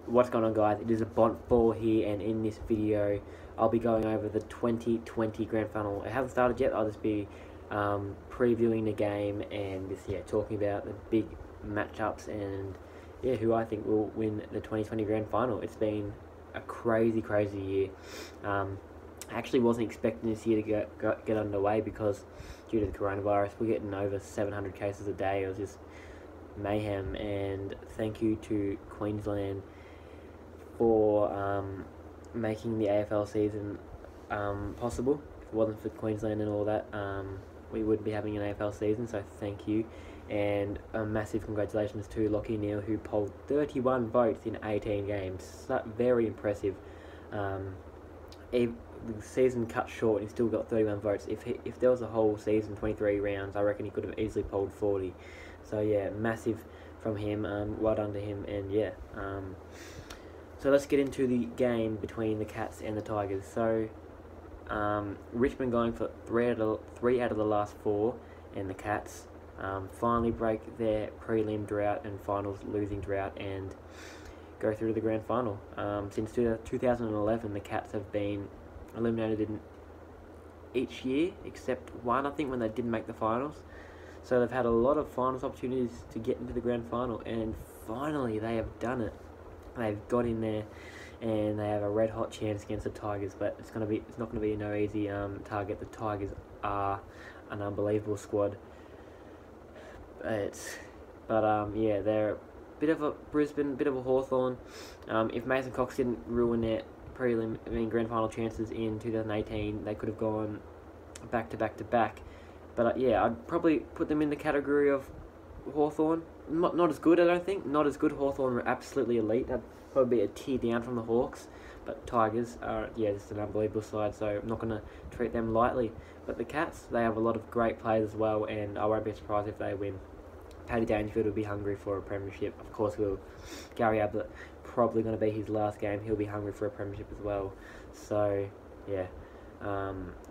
What's going on, guys? It is a Bont4 here, and in this video I'll be going over the 2020 Grand Final. It hasn't started yet. I'll just be previewing the game and just talking about the big matchups and who I think will win the 2020 Grand Final. It's been a crazy year. I actually wasn't expecting this year to get underway because due to the coronavirus we're getting over 700 cases a day. It was just mayhem, and thank you to Queensland for making the AFL season possible. If it wasn't for Queensland and all that, we wouldn't be having an AFL season, so thank you. And a massive congratulations to Lachie Neale, who polled 31 votes in 18 games. Very impressive. The season cut short and he still got 31 votes. If there was a whole season, 23 rounds, I reckon he could have easily polled 40. So yeah, massive from him. Well done to him. And so let's get into the game between the Cats and the Tigers. So Richmond going for three out of the last 4, and the Cats finally break their prelim drought and finals losing drought and go through to the grand final. Since 2011, the Cats have been eliminated in each year except one, I think, when they didn't make the finals. So they've had a lot of finals opportunities to get into the grand final, and finally they have done it. They've got in there, and they have a red hot chance against the Tigers. But it's not going to be no easy target. The Tigers are an unbelievable squad. They're a bit of a Brisbane, bit of a Hawthorn. If Mason Cox didn't ruin their grand final chances in 2018, they could have gone back to back. But I'd probably put them in the category of Hawthorn. Not as good, I don't think. Not as good. Hawthorn were absolutely elite. That'd probably be a tier down from the Hawks. But Tigers are, just an unbelievable side, so I'm not going to treat them lightly. But the Cats, they have a lot of great players as well, and I won't be surprised if they win. Paddy Dangerfield will be hungry for a premiership. Of course will. Gary Ablett, probably going to be his last game. He'll be hungry for a premiership as well. So, a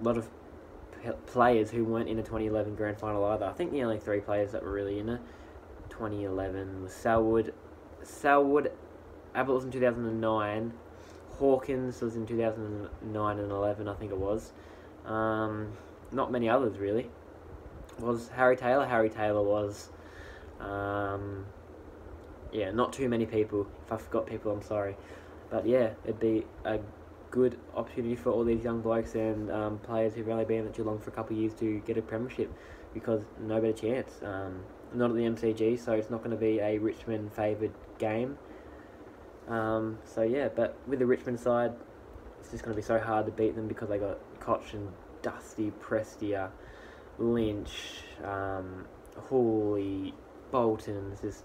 lot of players who weren't in the 2011 grand final either. I think the only 3 players that were really in it 2011 was Selwood. Ablett was in 2009. Hawkins was in 2009 and 11, I think it was. Not many others really. Was Harry Taylor? Harry Taylor was. Not too many people. If I forgot people, I'm sorry. But it'd be a good opportunity for all these young blokes and players who've only been at Geelong for a couple of years to get a premiership, because no better chance. Not at the MCG, so it's not going to be a Richmond favoured game. But with the Richmond side, it's just going to be so hard to beat them because they got Koch and Dusty, Prestia, Lynch, Hawley, Bolton. There's just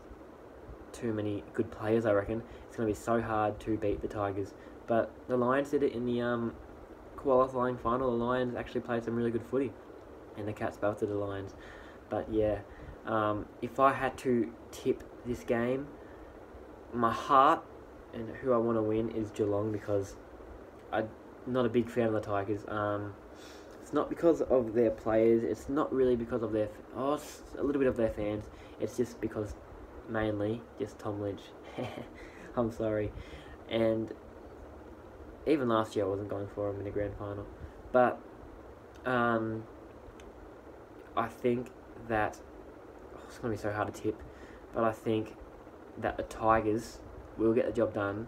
too many good players, I reckon. It's going to be so hard to beat the Tigers. But the Lions did it in the qualifying final. The Lions actually played some really good footy, and the Cats belted the Lions. But if I had to tip this game, my heart and who I want to win is Geelong, because I'm not a big fan of the Tigers. It's not because of their players. It's not really because of it's a little bit of their fans. It's just because mainly just Tom Lynch. I'm sorry. And even last year I wasn't going for him in the grand final. But I think that it's going to be so hard to tip, but I think that the Tigers will get the job done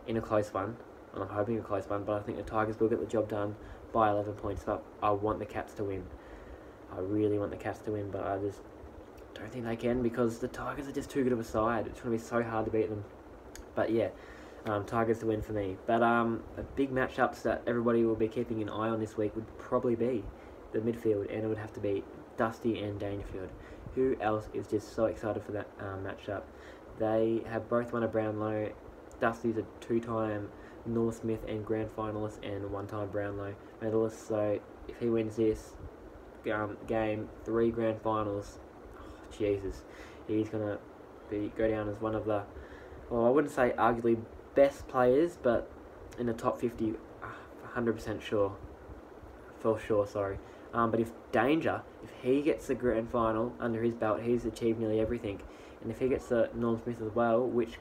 in a close one, and I'm hoping a close one, but I think the Tigers will get the job done by 11 points. But I want the Cats to win. I really want the Cats to win, but I just don't think they can, because the Tigers are just too good of a side. It's going to be so hard to beat them. But Tigers to win for me. But a big matchups that everybody will be keeping an eye on this week would probably be the midfield, and it would have to be Dusty and Dangerfield. Who else is just so excited for that matchup? They have both won a Brownlow. Dusty's a 2-time Norm Smith and grand finalist, and a 1-time Brownlow medalist. So if he wins this game, 3 grand finals, Jesus, he's gonna go down as one of the, I wouldn't say arguably best players, but in the top 50, 100% sure. For sure, sorry. But if he gets the grand final under his belt, he's achieved nearly everything. And if he gets the Norm Smith as well, which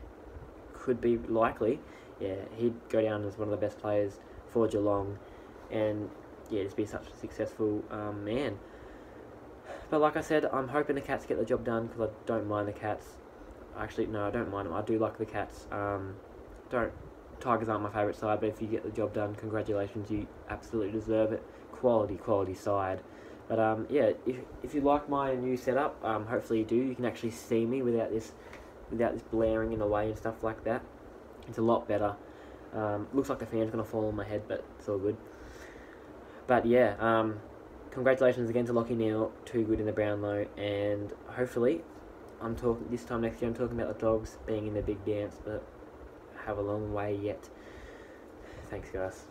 could be likely, yeah, he'd go down as one of the best players for Geelong, and yeah, just be such a successful man. But like I said, I'm hoping the Cats get the job done because I don't mind the Cats. Actually, no, I don't mind them. I do like the Cats. Don't Tigers aren't my favourite side, but if you get the job done, congratulations, you absolutely deserve it. Quality side. But yeah, if you like my new setup, hopefully you do. You can actually see me without this blaring in the way and stuff like that. It's a lot better. Looks like the fan's gonna fall on my head, but it's all good. But yeah, congratulations again to Lachie Neale, too good in the Brownlow, and hopefully, this time next year I'm talking about the Dogs being in the big dance, but have a long way yet. Thanks, guys.